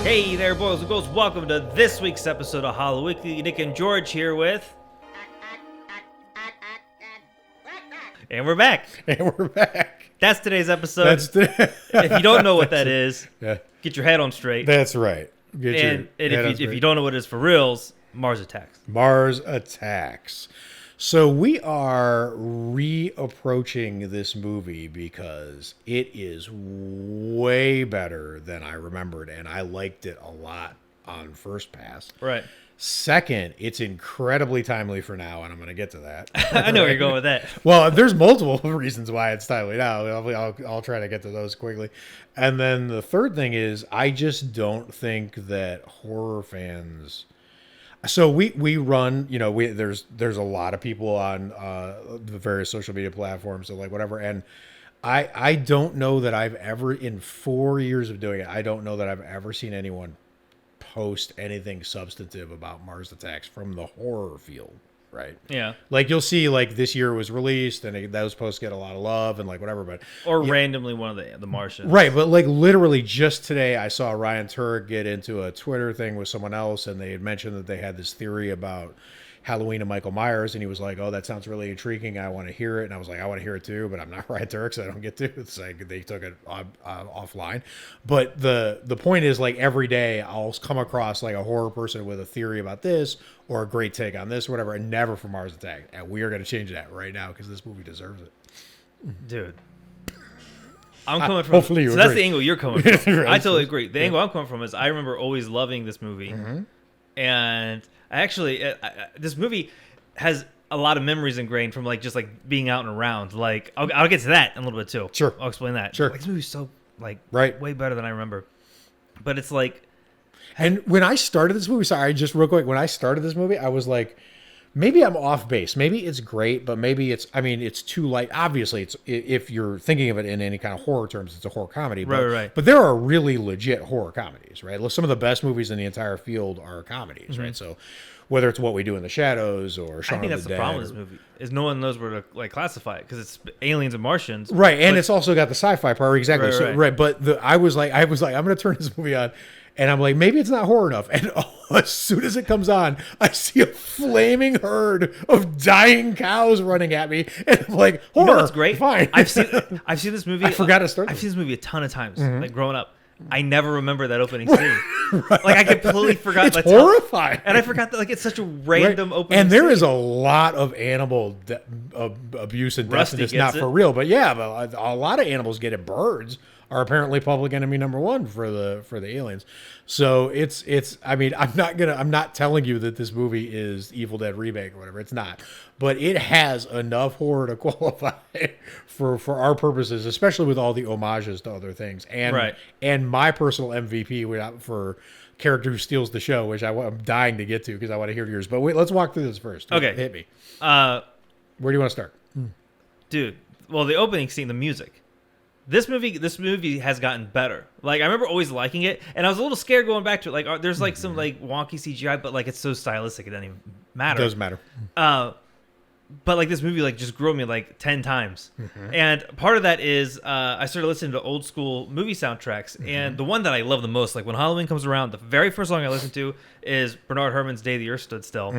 Hey there, boys and girls. Welcome to this week's episode of Hollow Weekly. Nick and George here with... And we're back. That's today's episode. If you don't know what that is, get your head on straight. That's right. If you don't know what it is for reals, Mars Attacks. Mars Attacks. So we are reapproaching this movie because it is way better than I remembered, and I liked it a lot on first pass. Right. Second, it's incredibly timely for now, and I'm going to get to that. I know where you're going with that. Well, there's multiple reasons why it's timely now. I'll try to get to those quickly. And then the third thing is, I just don't think that horror fans... So we run, there's a lot of people on the various social media platforms, so like whatever, and I don't know that I've ever, in 4 years of doing it, I don't know that I've ever seen anyone post anything substantive about Mars Attacks from the horror field, right? Yeah. Like you'll see, like this year was released, and those posts get a lot of love and like whatever, but randomly one of the Martians, right? But like literally just today, I saw Ryan Turek get into a Twitter thing with someone else, and they had mentioned that they had this theory about Halloween and Michael Myers, and he was like, "Oh, that sounds really intriguing. I want to hear it." And I was like, "I want to hear it too, but I'm not Ryan Turek, so I don't get to." It's like they took it offline. But the point is, like every day I'll come across like a horror person with a theory about this or a great take on this, or whatever, and never for Mars Attack. And we are going to change that right now because this movie deserves it, dude. I'm coming from. Hopefully, you agree. That's the angle you're coming from. Right. I totally agree. The angle I'm coming from is I remember always loving this movie, and this movie has a lot of memories ingrained from like just like being out and around. Like I'll get to that in a little bit too. Sure, I'll explain that. Sure, like, this movie's so like right, way better than I remember. But it's like, and when I started this movie, sorry, just real quick, when I started this movie, I was like, maybe I'm off base. Maybe it's great, but maybe it's too light. Obviously, it's if you're thinking of it in any kind of horror terms, it's a horror comedy. But, right. But there are really legit horror comedies, right? Some of the best movies in the entire field are comedies, right? So whether it's What We Do in the Shadows or Shaun of the Dead. I think that's the problem with this movie is no one knows where to like classify it because it's aliens and Martians, right? And it's also got the sci-fi part, exactly. Right. But I was like, I'm going to turn this movie on. And I'm like, maybe it's not horror enough. And as soon as it comes on, I see a flaming herd of dying cows running at me. And I'm like, horror, you know what's great? Fine. I've seen this movie. I forgot to start. I've seen this movie a ton of times, like growing up. I never remember that opening scene. Right. Like I completely forgot. It's horrifying. And I forgot that like it's such a random opening and there scene. is a lot of animal abuse and death. It's not for real. But yeah, but a lot of animals get it. Birds are apparently public enemy number one for the aliens. So it's I mean, I'm not telling you that this movie is Evil Dead remake or whatever. It's not. But it has enough horror to qualify for our purposes, especially with all the homages to other things. And my personal MVP for character who steals the show, which I'm dying to get to because I want to hear yours. But wait, let's walk through this first. Okay. Hit me. Where do you want to start? Dude, well, the opening scene, the music. This movie has gotten better. Like I remember always liking it, and I was a little scared going back to it. Like there's like some like wonky CGI, but like it's so stylistic it doesn't even matter. It doesn't matter. But like this movie like just grew on me like 10 times, and part of that is I started listening to old school movie soundtracks, and the one that I love the most, like when Halloween comes around, the very first song I listen to is Bernard Herrmann's "Day the Earth Stood Still."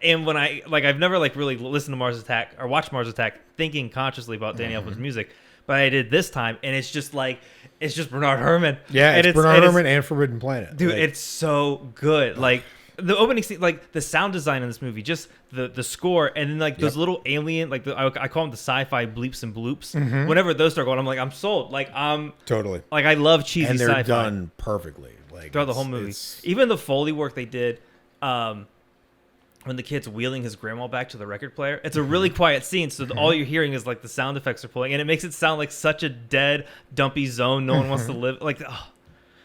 And when I've never like really listened to Mars Attack or watched Mars Attack thinking consciously about Danny Elfman's music. But I did this time, and it's just Bernard Herrmann. Yeah, it's Bernard Herrmann and Forbidden Planet. Dude, it's so good. Like, the opening scene, like, the sound design in this movie, just the score, and then, like, those little alien, like, I call them the sci-fi bleeps and bloops. Whenever those start going, I'm like, I'm sold. Like, totally. Like, I love cheesy sci-fi. And they're done perfectly. Like, throughout the whole movie. Even the Foley work they did, when the kid's wheeling his grandma back to the record player. It's a really quiet scene, so all you're hearing is like the sound effects are playing, and it makes it sound like such a dead, dumpy zone no one wants to live. Like,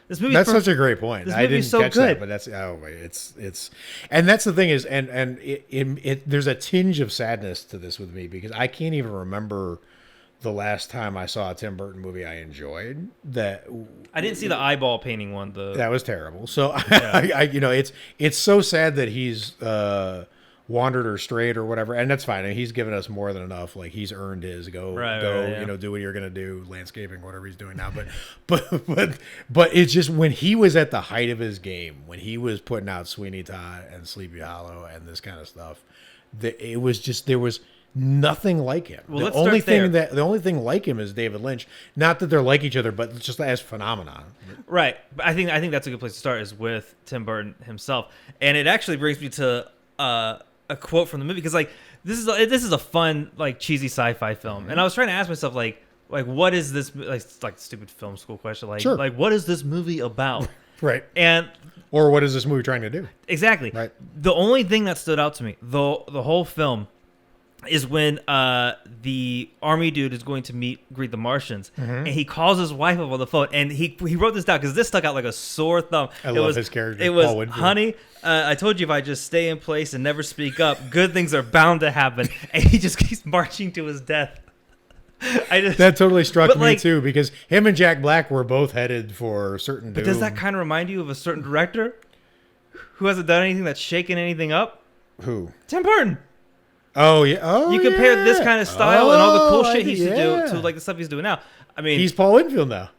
This movie. That's such a great point. This I didn't so catch good. that, but that's it's, and that's the thing is, and it there's a tinge of sadness to this with me because I can't even remember the last time I saw a Tim Burton movie I enjoyed. That I didn't see the eyeball painting one. That was terrible. So I it's so sad that he's wandered or strayed or whatever, and that's fine. And he's given us more than enough. Like he's earned his go, do what you're gonna do, landscaping, whatever he's doing now. But it's just when he was at the height of his game, when he was putting out Sweeney Todd and Sleepy Hollow and this kind of stuff, it was just there was nothing like him. Well, the only thing like him is David Lynch. Not that they're like each other, but just as phenomenon. Right. But I think that's a good place to start is with Tim Burton himself, and it actually brings me to a quote from the movie because like this is a fun like cheesy sci-fi film, and I was trying to ask myself like what is this like stupid film school question like what is this movie about? Right. Or what is this movie trying to do? Exactly. Right. The only thing that stood out to me the whole film is when the army dude is going to greet the Martians, and he calls his wife up on the phone, and he wrote this down because this stuck out like a sore thumb. I love his character. It was, honey, I told you if I just stay in place and never speak up, good things are bound to happen. And he just keeps marching to his death. That totally struck me too, because him and Jack Black were both headed for certain doom. But does that kind of remind you of a certain director who hasn't done anything that's shaken anything up? Who? Tim Burton. Oh yeah. Oh, you compare this kind of style and all the cool shit he used to do to like the stuff he's doing now. I mean, he's Paul Winfield now.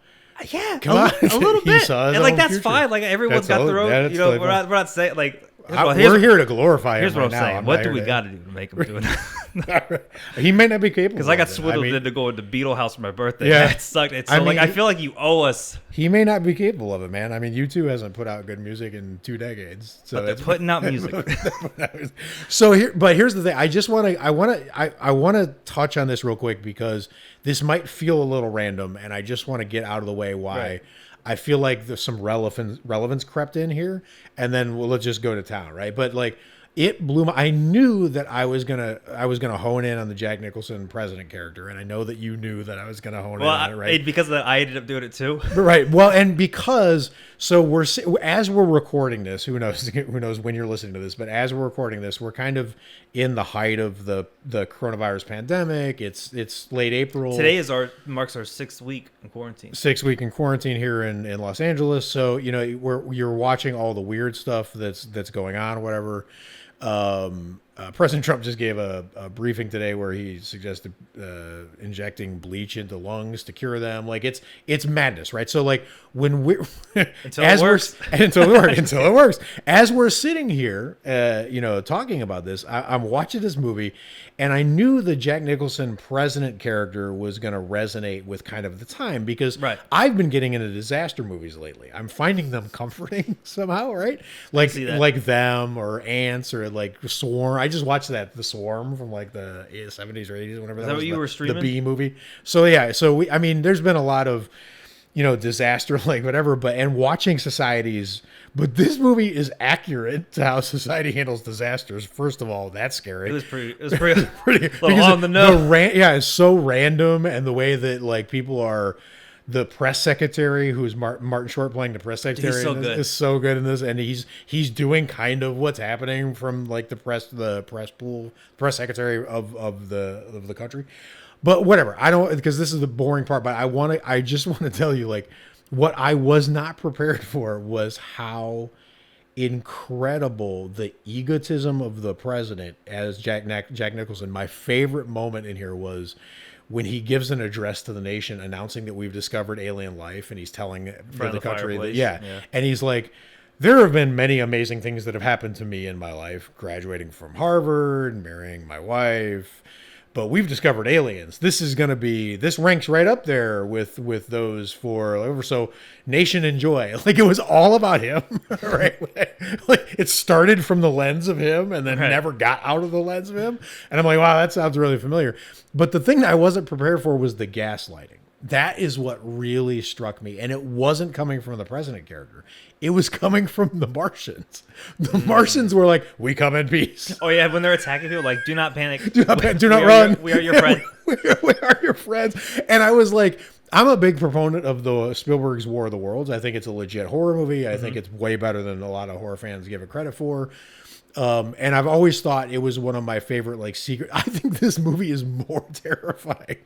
Yeah, come on, a little bit, and like that's fine. Like everyone's got their own. You know, we're not saying like. We're here to glorify him. Here's what I'm saying. What do we got to do to make him do it? He may not be capable. Because I got swindled into going to Beetle House for my birthday. Yeah, it sucked. I feel like you owe us. He may not be capable of it, man. I mean, U2 hasn't put out good music in 2 decades. So but they're putting out music. So here's the thing. I want to touch on this real quick because this might feel a little random, and I just want to get out of the way why. Right. I feel like there's some relevance crept in here, and then let's just go to town, right? But like it blew my. I knew that I was gonna hone in on the Jack Nicholson president character, and I know that you knew that I was gonna hone in on it, right? Because of that, I ended up doing it too. Right. Well, and because as we're recording this, who knows when you're listening to this, but as we're recording this, we're kind of in the height of the coronavirus pandemic. It's late April. Today marks our 6th week in quarantine. 6th week in quarantine here in Los Angeles. So you're watching all the weird stuff that's going on, whatever. President Trump just gave a briefing today where he suggested injecting bleach into lungs to cure them. Like it's madness, right? So like when we're until it works. As we're sitting here, talking about this, I'm watching this movie, and I knew the Jack Nicholson president character was going to resonate with kind of the time because I've been getting into disaster movies lately. I'm finding them comforting somehow, right? Like Them or Ants or like Swarm. I just watched The Swarm from like the 70s or 80s, whenever that was. What you were streaming? The Bee movie. So yeah, there's been a lot of, disaster, like whatever, and watching societies, but this movie is accurate to how society handles disasters. First of all, that's scary. It was pretty little on the nose. It's so random, and the way that like people are. The press secretary, who's Martin Short playing the press secretary, is so good in this, and he's doing kind of what's happening from like the press secretary of the country. But whatever, I don't, because this is the boring part. But I just want to tell you, like, what I was not prepared for was how incredible the egotism of the president as Jack Nicholson. My favorite moment in here was when he gives an address to the nation announcing that we've discovered alien life, and he's telling the country that, and he's like, there have been many amazing things that have happened to me in my life, graduating from Harvard, marrying my wife, but we've discovered aliens. This ranks right up there with those for, so nation enjoy. Like, it was all about him, right? Like, it started from the lens of him and then never got out of the lens of him. And I'm like, wow, that sounds really familiar. But the thing that I wasn't prepared for was the gaslighting. That is what really struck me. And it wasn't coming from the president character. It was coming from the Martians. The Martians were like, we come in peace. Oh, yeah. When they're attacking people, like, do not panic. Do not run. We are your friend. We are your friends. And I was like, I'm a big proponent of the Spielberg's War of the Worlds. I think it's a legit horror movie. I think it's way better than a lot of horror fans give it credit for. And I've always thought it was one of my favorite, like, secret. I think this movie is more terrifying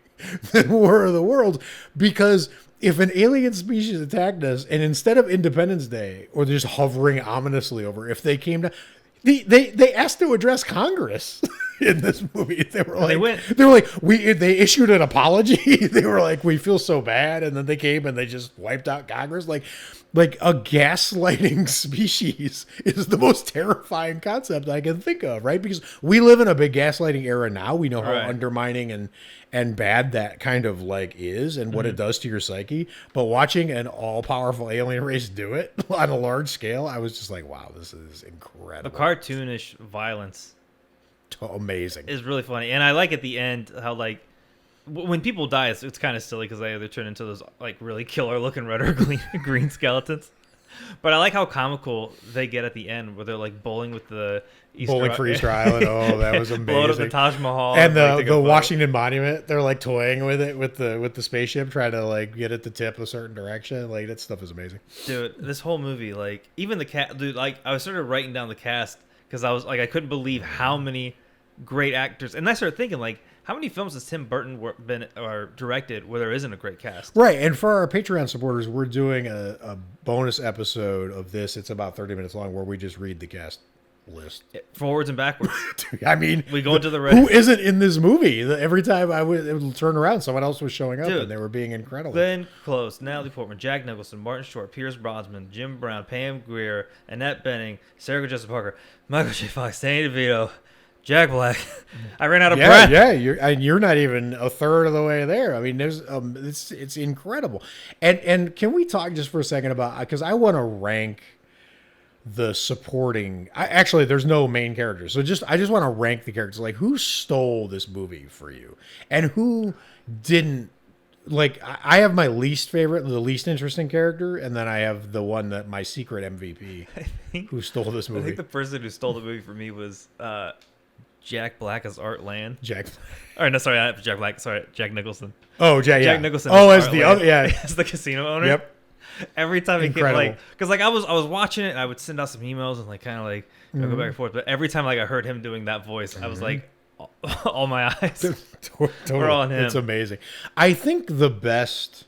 than War of the Worlds, because if an alien species attacked us, and instead of Independence Day, or just hovering ominously over, if they came down, they asked to address Congress in this movie. They were like, they issued an apology. They were like, we feel so bad, and then they came and they just wiped out Congress. Like a gaslighting species is the most terrifying concept I can think of, right? Because we live in a big gaslighting era now. We know how undermining and bad that kind of like is, and what it does to your psyche. But watching an all-powerful alien race do it on a large scale, I was just like, wow, this is incredible. The cartoonish violence amazing is really funny. And I like at the end how, like, when people die, it's kind of silly because they either turn into those like really killer looking red or green skeletons. But I like how comical they get at the end, where they're like bowling with the bowling for Easter Island. Oh, that was amazing! Blowing up the Taj Mahal and the Washington Monument. They're like toying with it with the spaceship, trying to like get it to tip a certain direction. Like, that stuff is amazing, dude. This whole movie, like, even the cast, dude. Like, I was sort of writing down the cast because I was like, I couldn't believe how many great actors, and I started thinking, like, how many films has Tim Burton been or directed where there isn't a great cast? Right, and for our Patreon supporters, we're doing a bonus episode of this. It's about 30 minutes long, where we just read the cast list. Forwards and backwards. I mean, we go into the red. Who isn't in this movie? Every time it would turn around, someone else was showing up, and they were being incredible. Glenn Close, Natalie Portman, Jack Nicholson, Martin Short, Pierce Brosnan, Jim Brown, Pam Grier, Annette Bening, Sarah Jessica Parker, Michael J. Fox, Danny DeVito, Jack Black. I ran out of breath. Yeah, you're not even a third of the way there. I mean, there's it's incredible. And can we talk just for a second about, because I want to rank the supporting. Actually, there's no main characters, so I just want to rank the characters. Like, who stole this movie for you, and who didn't. Like, I have my least favorite, the least interesting character, and then I have the one that my secret MVP who stole this movie. I think the person who stole the movie for me was Jack Black as Art Land. Jack Black. Sorry, Jack Nicholson. Oh, Jack Nicholson. Oh, as the other, as the casino owner. Yep. Every time he came, like, because like I was watching it, and I would send out some emails and like kind of like go back and forth. But every time like I heard him doing that voice, I was like, all my eyes were on him. It's amazing. I think the best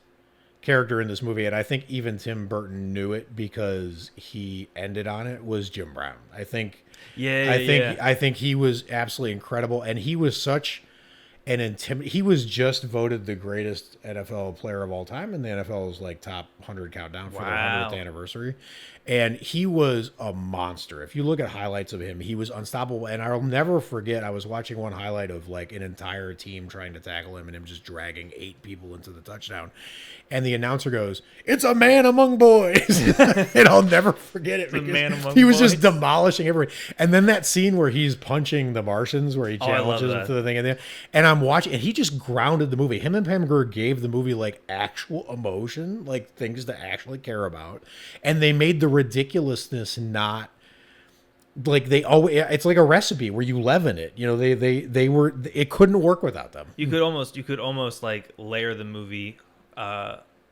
character in this movie, and I think even Tim Burton knew it because he ended on it, was Jim Brown. I think he was absolutely incredible, and he was such an he was just voted the greatest NFL player of all time in the NFL's like top 100 countdown for their 100th anniversary. And he was a monster. If you look at highlights of him, he was unstoppable. And I'll never forget, I was watching one highlight of like an entire team trying to tackle him and him just dragging 8 people into the touchdown. And the announcer goes, "It's a man among boys." And I'll never forget it. Because he was just demolishing everyone. And then that scene where he's punching the Martians, where he challenges them to the thing. And I'm watching, and he just grounded the movie. Him and Pam Grier gave the movie like actual emotion, like things to actually care about. And they made the ridiculousness not like they always. It's like a recipe where you leaven it. You know, they were. It couldn't work without them. You could almost like layer the movie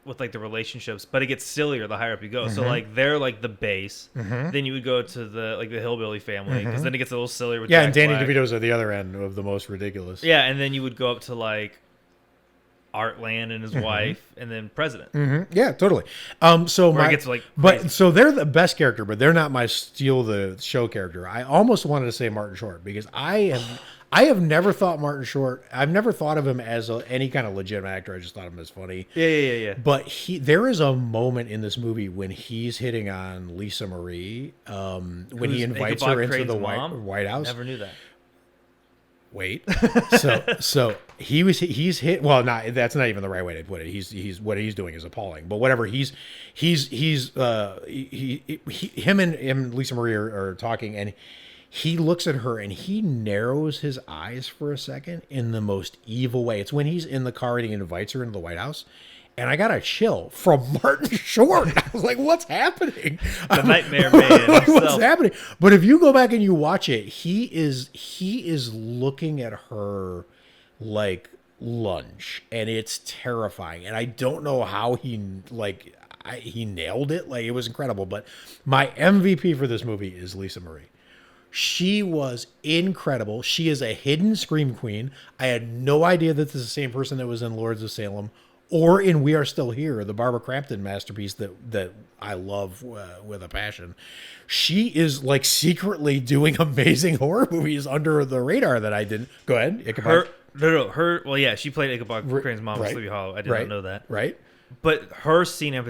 with like the relationships, but it gets sillier the higher up you go. So like they're like the base. Then you would go to the like the hillbilly family, because then it gets a little sillier with Jack and Danny Black. DeVito's at the other end of the most ridiculous. Yeah, and then you would go up to like Art Land and his wife, and then President. Yeah, totally. So it gets like crazy. But so they're the best character, but they're not my steal the show character. I almost wanted to say Martin Short, because I have never thought Martin Short. I've never thought of him as any kind of legitimate actor. I just thought of him as funny. Yeah. But there is a moment in this movie when he's hitting on Lisa Marie, when he invites her into the White House. Never knew that. Wait, so he's hit. Well, that's not even the right way to put it. He's what he's doing is appalling. But whatever, him and Lisa Marie are talking, and he looks at her and he narrows his eyes for a second in the most evil way. It's when he's in the car and he invites her into the White House. And I got a chill from Martin Short. I was like, what's happening? The nightmare man himself. What's happening? But if you go back and you watch it, he is looking at her like lunge, and it's terrifying. And I don't know how he nailed it. Like, it was incredible. But my MVP for this movie is Lisa Marie. She was incredible. She is a hidden scream queen. I had no idea that this is the same person that was in Lords of Salem or in We Are Still Here, the Barbara Crampton masterpiece that I love with a passion. She is like secretly doing amazing horror movies under the radar that I didn't. Go ahead. Well, yeah, she played Ichabod Crane's mom in Sleepy Hollow. I did not know that. Right. But her scene in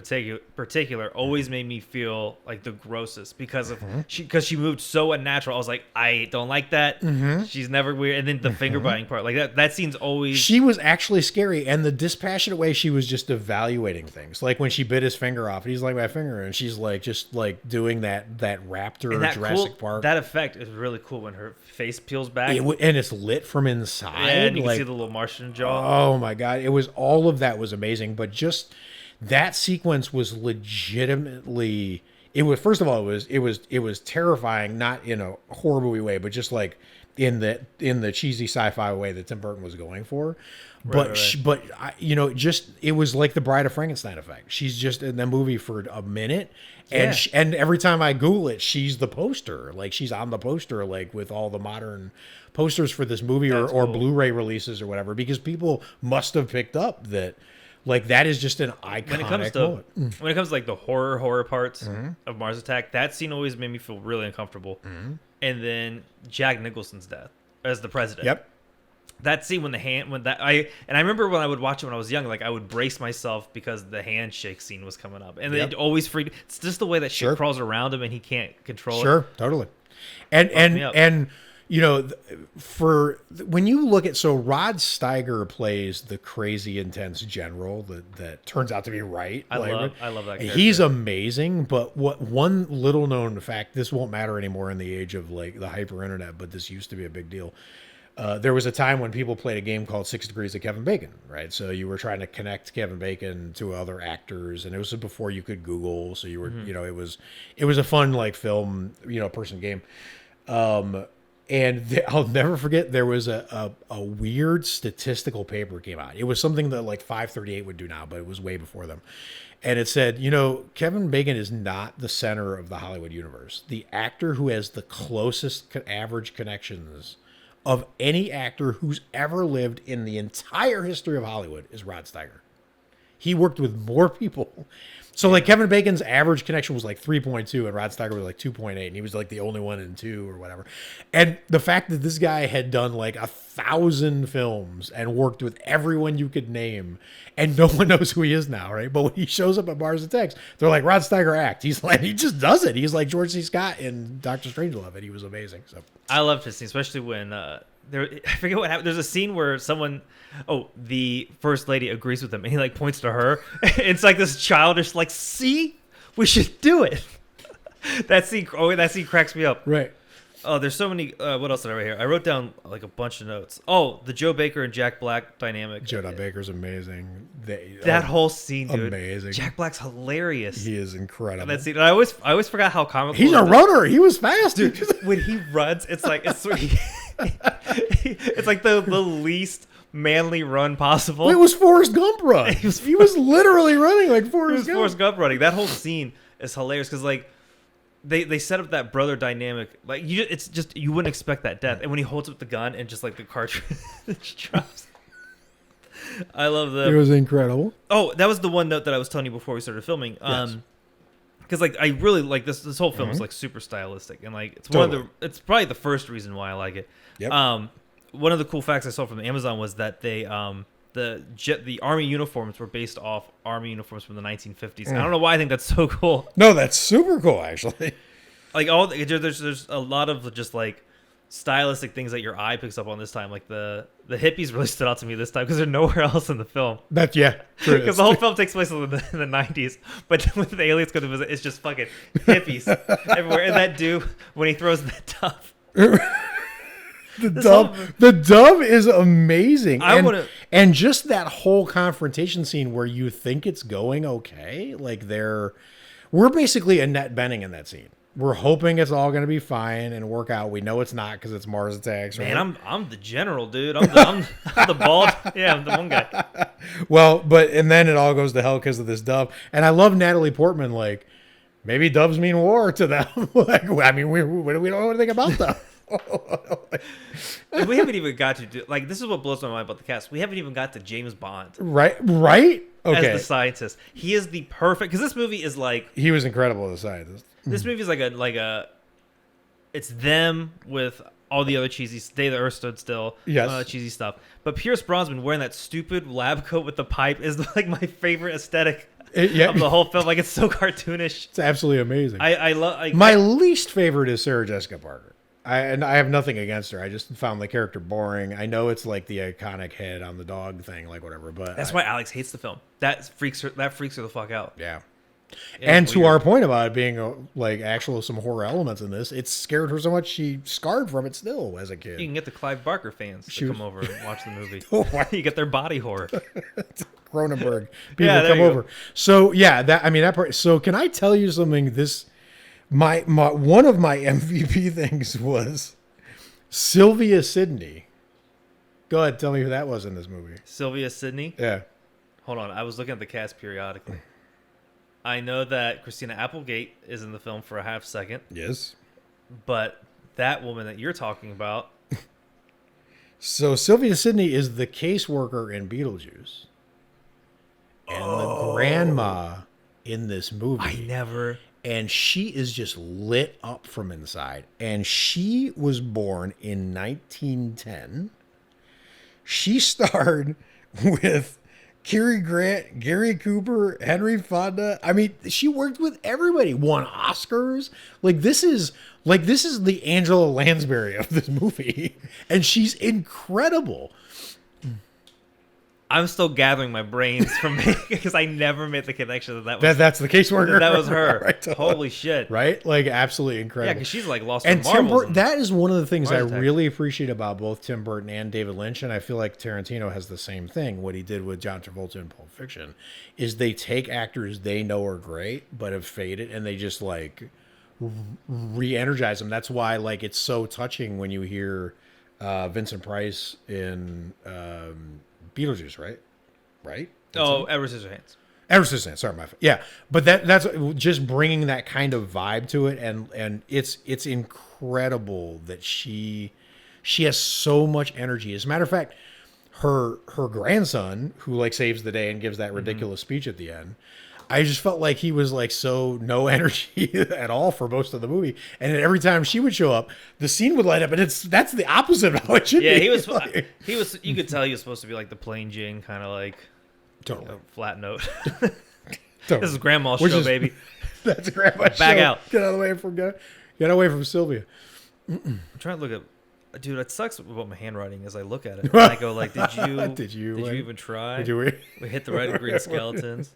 particular always made me feel like the grossest because she moved so unnatural. I was like, I don't like that. She's never weird. And then the finger biting part, like that scene's always. She was actually scary, and the dispassionate way she was just evaluating things, like when she bit his finger off, and he's like, my finger, and she's like just like doing that raptor and that Jurassic Park. That effect is really cool when her face peels back, and it's lit from inside, and you can see the little Martian jaw. Oh my god, it was all of that was amazing, but just. That sequence was legitimately. It was first of all. It was terrifying, not in a horror movie way, but just like in the cheesy sci-fi way that Tim Burton was going for. But just it was like the Bride of Frankenstein effect. She's just in the movie for a minute, and and every time I Google it, she's the poster. Like she's on the poster, like with all the modern posters for this movie or Blu-ray releases or whatever, because people must have picked up that. Like, that is just an iconic moment. When it comes to, like, the horror parts of Mars Attack, that scene always made me feel really uncomfortable. And then Jack Nicholson's death as the president. Yep. That scene I remember when I would watch it when I was young, like, I would brace myself because the handshake scene was coming up. And it always freaked. It's just the way that shit crawls around him and he can't control it. Sure, totally. And you know, when you look at, so Rod Steiger plays the crazy intense general that turns out to be right. I love that character. He's amazing, but one little known fact, this won't matter anymore in the age of like the hyper internet, but this used to be a big deal. There was a time when people played a game called 6 Degrees of Kevin Bacon, right? So you were trying to connect Kevin Bacon to other actors, and it was before you could Google. So you were, it was a fun like film, person game. And I'll never forget, there was a weird statistical paper came out. It was something that like 538 would do now, but it was way before them. And it said, Kevin Bacon is not the center of the Hollywood universe. The actor who has the closest average connections of any actor who's ever lived in the entire history of Hollywood is Rod Steiger. He worked with more people. So like Kevin Bacon's average connection was like 3.2 and Rod Steiger was like 2.8, and he was like the only one in 2 or whatever. And the fact that this guy had done like 1,000 films and worked with everyone you could name, and no one knows who he is now, right? But when he shows up at Mars Attacks, they're like, Rod Steiger act. He's like, he just does it. He's like George C. Scott in Doctor Strangelove, and he was amazing. So I loved his scene, especially when I forget what happened. There's a scene where the first lady agrees with him, and he like points to her. It's like this childish, like, see, we should do it. That scene cracks me up. Right. Oh, there's so many. What else did I write here? I wrote down like a bunch of notes. Oh, the Joe Baker and Jack Black dynamic. Joe Baker's amazing. That whole scene, dude. Amazing. Jack Black's hilarious. He is incredible. That scene. And I always forgot how comical. He's a runner. He was fast, dude. When he runs, it's like it's like the least manly run possible. It was Forrest Gump run. He was literally running like Forrest Gump. Forrest Gump running. That whole scene is hilarious because like they set up that brother dynamic. Like you wouldn't expect that death. And when he holds up the gun and just like the cartridge drops. I love that. It was incredible. Oh, that was the one note that I was telling you before we started filming. Yes. Because like I really like this whole film is like super stylistic, and like it's probably the first reason why I like it. Yep. One of the cool facts I saw from Amazon was that they the Army uniforms were based off Army uniforms from the 1950s. I don't know why I think that's so cool. No, that's super cool actually. Like there's a lot of just like stylistic things that your eye picks up on this time. Like the hippies really stood out to me this time because they're nowhere else in the film. True. Because the whole film takes place in the 90s, but when the aliens go to visit, it's just fucking hippies everywhere. And that dude, when he throws that dove. The dove is amazing. And just that whole confrontation scene where you think it's going okay. Like we're basically Annette Bening in that scene. We're hoping it's all going to be fine and work out. We know it's not because it's Mars Attacks. Right? Man, I'm the general, dude. I'm the bald. Yeah, I'm the one guy. Well, and then it all goes to hell because of this dove. And I love Natalie Portman. Like, maybe doves mean war to them. Like, I mean, we don't know anything about them. We haven't even got to do, like, this is what blows my mind about the cast. We haven't even got to James Bond. Right. Okay. As the scientist, he is the perfect, because this movie is like, he was incredible as a scientist. This movie is like a it's them with all the other cheesy Day the Earth Stood Still, cheesy stuff. But Pierce Brosnan wearing that stupid lab coat with the pipe is like my favorite aesthetic of the whole film. Like, it's so cartoonish. It's absolutely amazing. I love my least favorite is Sarah Jessica Parker. And I have nothing against her. I just found the character boring. I know it's like the iconic head on the dog thing, like whatever. But that's why Alex hates the film. That freaks her the fuck out. Yeah. And to our point about it being like actual some horror elements in this, it scared her so much she scarred from it still as a kid. You can get the Clive Barker fans to come over and watch the movie. You get their body horror. Cronenberg people come over. So yeah, that part. So can I tell you something? My one of my MVP things was Sylvia Sidney. Go ahead, tell me who that was in this movie. Sylvia Sidney? Yeah. Hold on, I was looking at the cast periodically. I know that Christina Applegate is in the film for a half second. Yes. But that woman that you're talking about. So Sylvia Sidney is the caseworker in Beetlejuice. And the grandma in this movie. And she is just lit up from inside. And she was born in 1910. She starred with Cary Grant, Gary Cooper, Henry Fonda. I mean, she worked with everybody. Won Oscars. This is the Angela Lansbury of this movie, and she's incredible. I'm still gathering my brains from because I never made the connection that's the caseworker. That was her. Right. Holy shit! Right? Absolutely incredible. Yeah, because she's lost and her marbles. That is one of the things I really appreciate about both Tim Burton and David Lynch, and I feel like Tarantino has the same thing. What he did with John Travolta in Pulp Fiction is they take actors they know are great but have faded, and they just re-energize them. That's why it's so touching when you hear Vincent Price in Beetlejuice, right? Oh, Edward Scissorhands. Edward Scissorhands. Sorry, yeah. But that's just bringing that kind of vibe to it, and it's incredible that she has so much energy. As a matter of fact, her grandson, who saves the day and gives that ridiculous speech at the end, I just felt like he was so no energy at all for most of the movie. And then every time she would show up, the scene would light up, and that's the opposite of how it should be. Yeah, he was. You could tell he was supposed to be the plain Jane kind of totally flat note. Totally. This is Grandma's show, baby. That's Grandma's show. Back out. Get away from Sylvia. I'm trying to look at. Dude, it sucks about my handwriting as I look at it. And I go did you even try? Did we hit the red and green skeletons?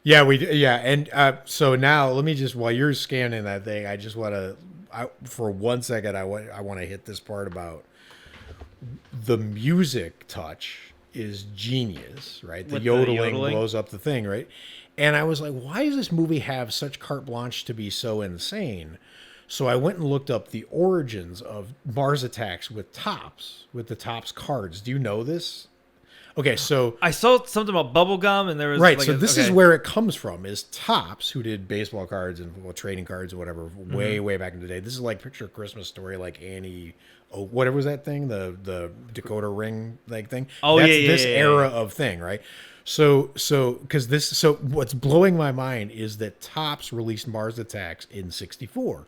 Yeah, and so now let me just, while you're scanning that thing, I just want to, for 1 second, I want to hit this part about the music touch is genius, right? The yodeling blows up the thing, right? And I was like, why does this movie have such carte blanche to be so insane? So I went and looked up the origins of Mars Attacks with the Topps cards. Do you know this? Okay, so I saw something about bubblegum, and there was right. So this is where it comes from. Is Topps, who did baseball cards and trading cards or whatever, way back in the day. This is Picture a Christmas Story, Annie. Oh, whatever was that thing? The Dakota ring thing. Oh, that's yeah, this era of thing, right? So what's blowing my mind is that Topps released Mars Attacks in '64.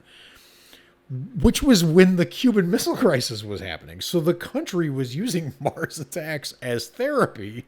Which was when the Cuban Missile Crisis was happening. So the country was using Mars Attacks as therapy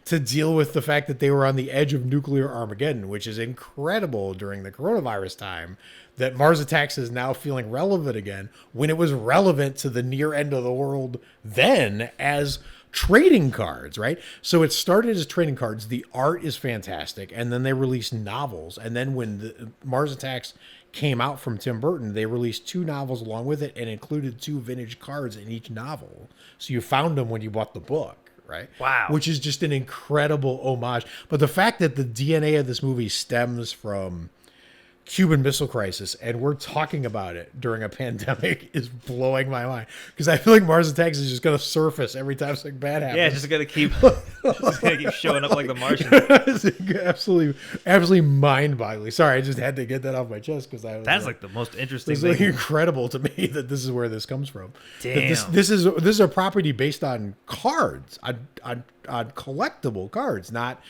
to deal with the fact that they were on the edge of nuclear Armageddon, which is incredible during the coronavirus time, that Mars Attacks is now feeling relevant again when it was relevant to the near end of the world then as trading cards, right? So it started as trading cards. The art is fantastic. And then they released novels. And then when the Mars Attacks came out from Tim Burton, they released 2 novels along with it and included 2 vintage cards in each novel. So you found them when you bought the book, right? Wow. Which is just an incredible homage. But the fact that the DNA of this movie stems from Cuban Missile Crisis, and we're talking about it during a pandemic is blowing my mind, because I feel like Mars Attacks is just going to surface every time something bad happens. Yeah, just gonna keep showing up like the Martian. absolutely mind-boggling. Sorry, I just had to get that off my chest because that's like the most interesting it's thing. like incredible to me that this is where this comes from. Damn. This is a property based on cards, on collectible cards, not,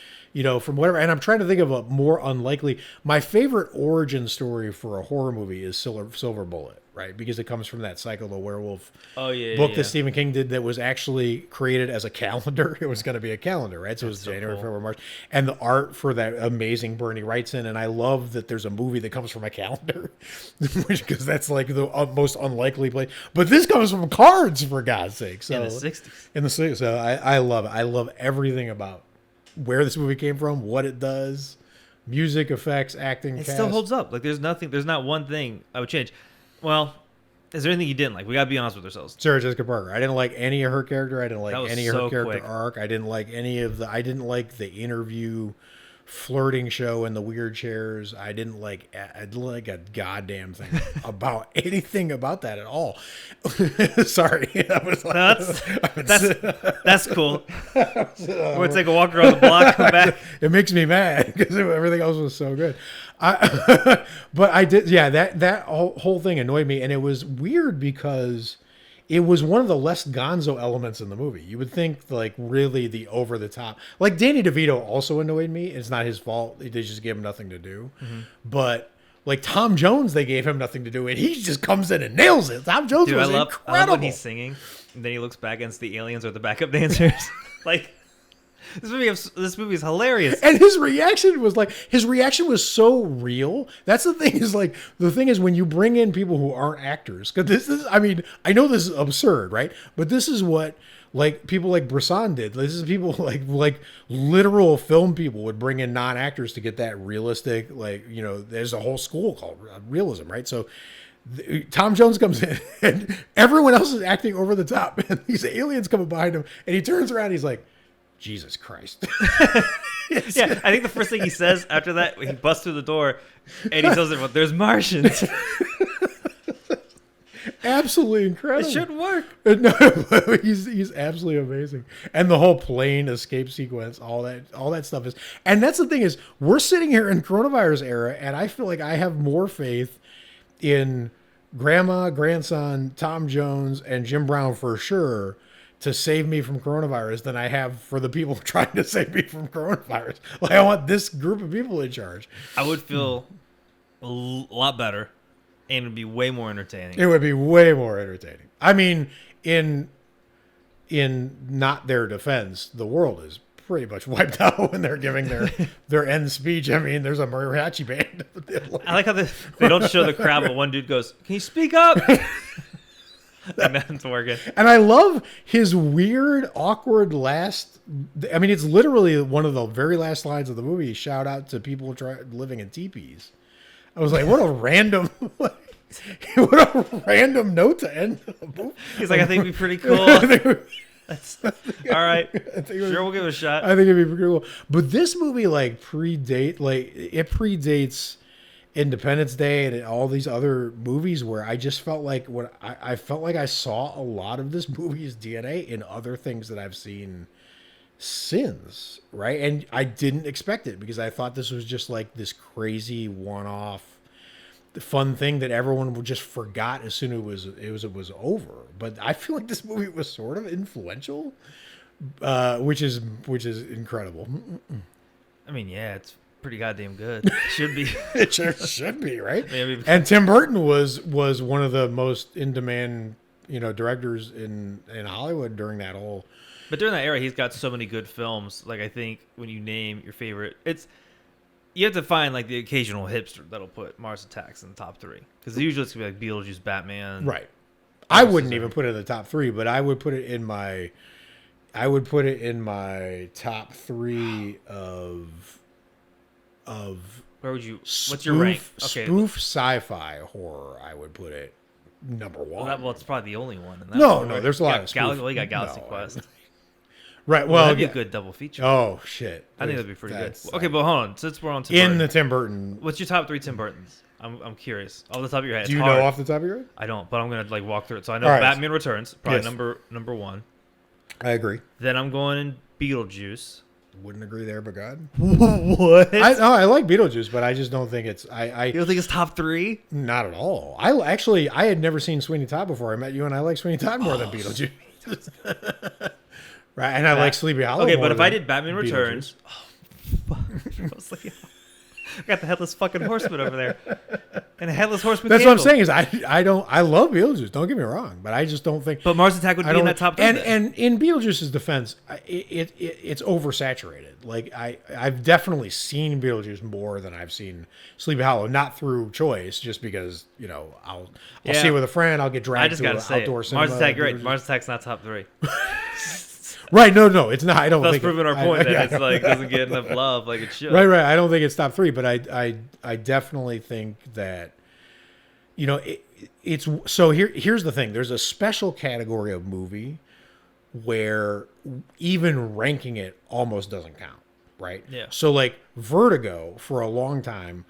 from whatever. And I'm trying to think of a more unlikely. My favorite origin story for a horror movie is Silver Bullet, right? Because it comes from that Cycle the Werewolf book that Stephen King did, that was actually created as a calendar. It was going to be a calendar, right? So it was January, February, March. And the art for that amazing Bernie Wrightson. And I love that there's a movie that comes from a calendar, because that's like the most unlikely place. But this comes from cards, for God's sake. So, in the 60s. In the 60s. So I love it. I love everything about where this movie came from, what it does, music, effects, acting, It cast. still holds up. Like there's not one thing I would change. Well, is there anything you didn't like? We gotta be honest with ourselves. Sarah Jessica Parker. I didn't like any of her character. I didn't like any of her character quick. arc. I didn't like the interview flirting show in the weird chairs. I didn't like a goddamn thing about anything about that at all. Sorry. That's cool. We're gonna take a walk around the block, come back. It makes me mad because everything else was so good. But I did, that whole thing annoyed me, and it was weird because it was one of the less gonzo elements in the movie. You would think, like, really the over the top. Like, Danny DeVito also annoyed me. It's not his fault. They just gave him nothing to do. Mm-hmm. But like Tom Jones, they gave him nothing to do, and he just comes in and nails it. Tom Jones was incredible. I love when he's singing, and then he looks back against the aliens or the backup dancers. Like, this movie is hilarious. And his reaction was so real. That's the thing, is when you bring in people who aren't actors, because this is, I know this is absurd, right? But this is what, like, people like Bresson did. This is people like literal film people would bring in non-actors to get that realistic, there's a whole school called realism, right? So Tom Jones comes in and everyone else is acting over the top, and these aliens come behind him, and he turns around and he's like, Jesus Christ. Yeah, I think the first thing he says after that, he busts through the door and he tells everyone, there's Martians. Absolutely incredible. It shouldn't work. No, he's absolutely amazing. And the whole plane escape sequence, all that stuff is. And that's the thing, is we're sitting here in coronavirus era, and I feel like I have more faith in grandma, grandson, Tom Jones, and Jim Brown for sure to save me from coronavirus than I have for the people trying to save me from coronavirus. Like, I want this group of people in charge. I would feel a lot better, and it would be way more entertaining. It would be way more entertaining. I mean, in not their defense, the world is pretty much wiped out when they're giving their end speech. I mean, there's a mariachi band. I like how they don't show the crowd, but one dude goes, "Can you speak up?" And that's working. And I love his weird, awkward last. I mean, it's literally one of the very last lines of the movie. Shout out to people living in teepees. I was like, what a random note to end the movie. He He's like, I think it'd be pretty cool. That's, all right. Sure, we'll give it a shot. I think it'd be pretty cool. But this movie, predates Independence Day and all these other movies where I just felt like I felt like I saw a lot of this movie's DNA in other things that I've seen since, right? And I didn't expect it because I thought this was just like this crazy one-off fun thing that everyone just forgot as soon as it was over. But I feel like this movie was sort of influential, which is incredible. I mean, yeah, it's pretty goddamn good. It should be. It sure should be, right? Maybe. And Tim Burton was one of the most in-demand, directors in Hollywood during that whole. But during that era, he's got so many good films. Like, I think when you name your favorite, you have to find like the occasional hipster that'll put Mars Attacks in the top 3, because usually it's gonna be like Beetlejuice, Batman. Right. I wouldn't even put it in the top 3, but I would put it in my top 3 of. Where would you? What's your rank? Okay. Spoof sci-fi horror. I would put it number 1. Well, it's probably the only one. In that no, there's a lot of spoof. You got Galaxy Quest. Right. Well, that'd be a good double feature. Oh shit! I think that'd be pretty good. Okay, but hold on. Since we're on Tim in Burton, the Tim Burton, what's your top 3 Tim Burtons? I'm curious. Off the top of your head, Do you it's know hard. off the top of your head? I don't, but I'm gonna like walk through it. So I know All right. Batman Returns, probably Yes. number one. I agree. Then I'm going in Beetlejuice. Wouldn't agree there, but God. What? I like Beetlejuice, but I just don't think it's. You don't think it's top 3? Not at all. I had never seen Sweeney Todd before I met you, and I like Sweeney Todd more than Beetlejuice. Right, and I like Sleepy Hollow. Okay, more but if I than did Batman Returns, I got the headless fucking horseman over there, and a headless horseman. That's candle. what I'm saying is I love Beetlejuice. Don't get me wrong, but I just don't think. But Mars Attack would be in that top 3. And in Beetlejuice's defense, it's oversaturated. Like I've definitely seen Beetlejuice more than I've seen Sleepy Hollow, not through choice, just because I'll see it with a friend. I'll get dragged to an outdoor cinema. Mars Attack, right? Mars Attack's not top 3. Right? No, it's not. I don't. That's think proving our point that it's like doesn't get enough love like it should. Right. I don't think it's top 3, but I definitely think that it's so here's the thing. There's a special category of movie where even ranking it almost doesn't count, right? Yeah. So like Vertigo for a long time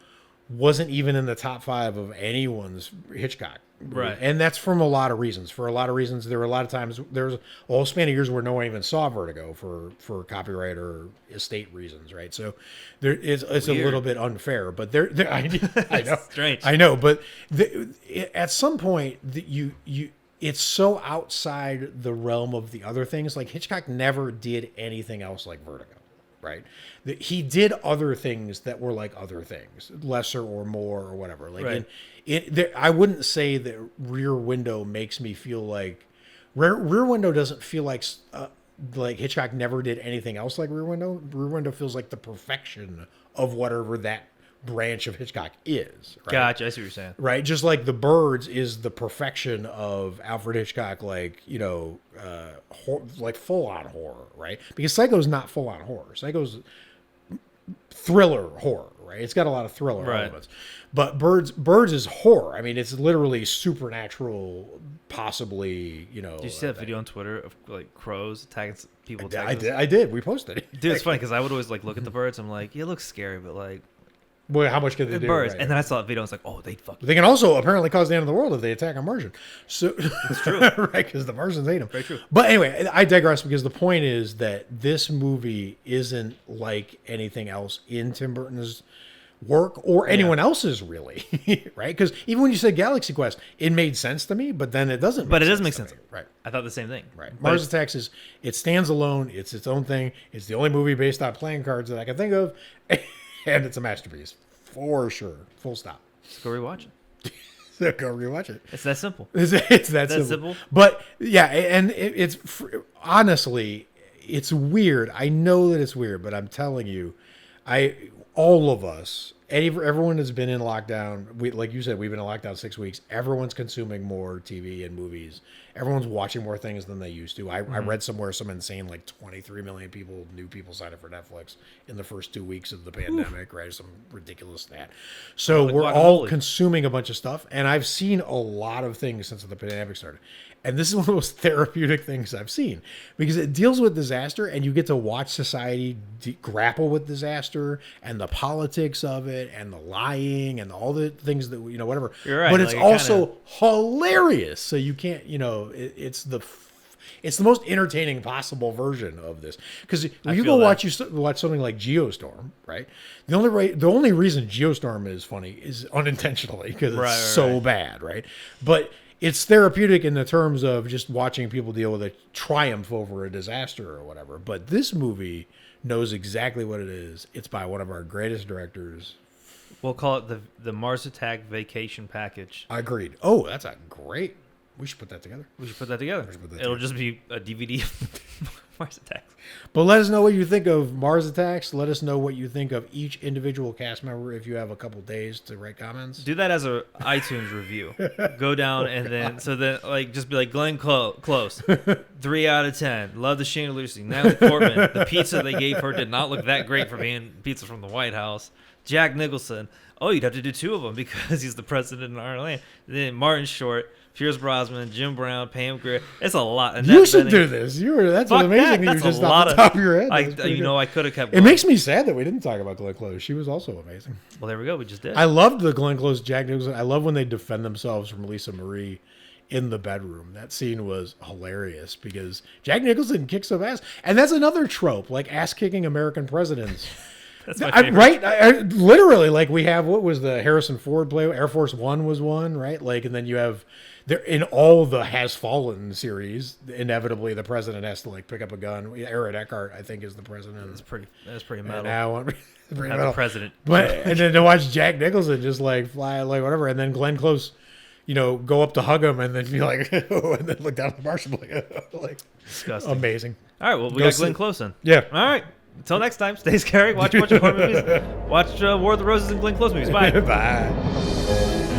wasn't even in the top 5 of anyone's Hitchcock. Right. And that's from a lot of reasons. For a lot of reasons, there were a lot of times, there was a whole span of years where no one even saw Vertigo for copyright or estate reasons, right? So it's a little bit unfair, but I know. Strange. I know, but at some point, it's so outside the realm of the other things. Like Hitchcock never did anything else like Vertigo. Right, he did other things that were like other things, lesser or more or whatever. Like, right. I wouldn't say that Rear Window makes me feel like Rear Window doesn't feel like Hitchcock never did anything else like Rear Window. Rear Window feels like the perfection of whatever that branch of Hitchcock is. Right? Gotcha. I see what you're saying. Right, just like The Birds is the perfection of Alfred Hitchcock, like like full on horror, right? Because Psycho's not full on horror. Psycho's thriller horror, right? It's got a lot of thriller elements. But Birds is horror. I mean, it's literally supernatural, possibly. Did you see that video on Twitter of like crows attacking people? I did. We posted it. Dude, it's funny because I would always like look at the birds. I'm like, yeah, it looks scary, but like. Well, how much can they do? Birds. Right? And then I saw that video and I was like, oh, they fucking. They can also apparently cause the end of the world if they attack a Martian. So that's true. Right? Because the Martians hate them. Very true. But anyway, I digress because the point is that this movie isn't like anything else in Tim Burton's work or anyone else's really. Right? Because even when you said Galaxy Quest, it made sense to me, but then it doesn't. But it doesn't make sense. Right. I thought the same thing. Right. Mars Attacks it stands alone. It's its own thing. It's the only movie based on playing cards that I can think of. And it's a masterpiece. For sure. Full stop. Just go rewatch it. So go rewatch it. It's that simple. It's that simple. But yeah, and it's honestly, it's weird. I know that it's weird, but I'm telling you, all of us, everyone has been in lockdown. Like you said, we've been in lockdown 6 weeks. Everyone's consuming more TV and movies. Everyone's watching more things than they used to. I read somewhere some insane like 23 million new people signed up for Netflix in the first 2 weeks of the pandemic, right? Some ridiculous stat. So we're all consuming a bunch of stuff, and I've seen a lot of things since the pandemic started. And this is one of the most therapeutic things I've seen because it deals with disaster and you get to watch society grapple with disaster and the politics of it and the lying and all the things that, whatever. You're right. But it's also hilarious. So you can't, it's the most entertaining possible version of this. Because when you go watch something like Geostorm, right? The only reason Geostorm is funny is unintentionally because it's so bad, right? But it's therapeutic in the terms of just watching people deal with a triumph over a disaster or whatever. But this movie knows exactly what it is. It's by one of our greatest directors. We'll call it the Mars Attack Vacation Package. I agreed. Oh, that's a great. We should put that together. It'll just be a DVD of Mars Attacks. But let us know what you think of Mars Attacks. Let us know what you think of each individual cast member if you have a couple days to write comments. Do that as a iTunes review. Go down and then just be like Glenn Close, 3 out of 10. Love the Shane Lucy. Natalie Portman. The pizza they gave her did not look that great for being pizza from the White House. Jack Nicholson. oh, you'd have to do 2 of them because he's the president in our land. Then Martin Short, Pierce Brosnan, Jim Brown, Pam Grier. It's a lot. And you should do this. That's amazing. That. You're just off the top of your head. I could have kept going. It makes me sad that we didn't talk about Glenn Close. She was also amazing. Well, there we go. We just did. I loved the Glenn Close, Jack Nicholson. I love when they defend themselves from Lisa Marie in the bedroom. That scene was hilarious because Jack Nicholson kicks some ass. And that's another trope, like ass-kicking American presidents. That's my favorite. Right? Literally, like we have, what was the Harrison Ford play? Air Force One was one, right? Like, and then you have, there in all the Has Fallen series, inevitably the president has to like pick up a gun. Aaron Eckhart, I think, is the president. That's pretty metal. Now, the president. But and then to watch Jack Nicholson just like fly, like whatever, and then Glenn Close, go up to hug him and then be like, oh, and then look down at the marshal like disgusting. Amazing. All right, well, we got Glenn Close in. Yeah. All right. Until next time, stay scary. Watch a bunch of horror movies. Watch War of the Roses and Glenn Close movies. Bye. Bye.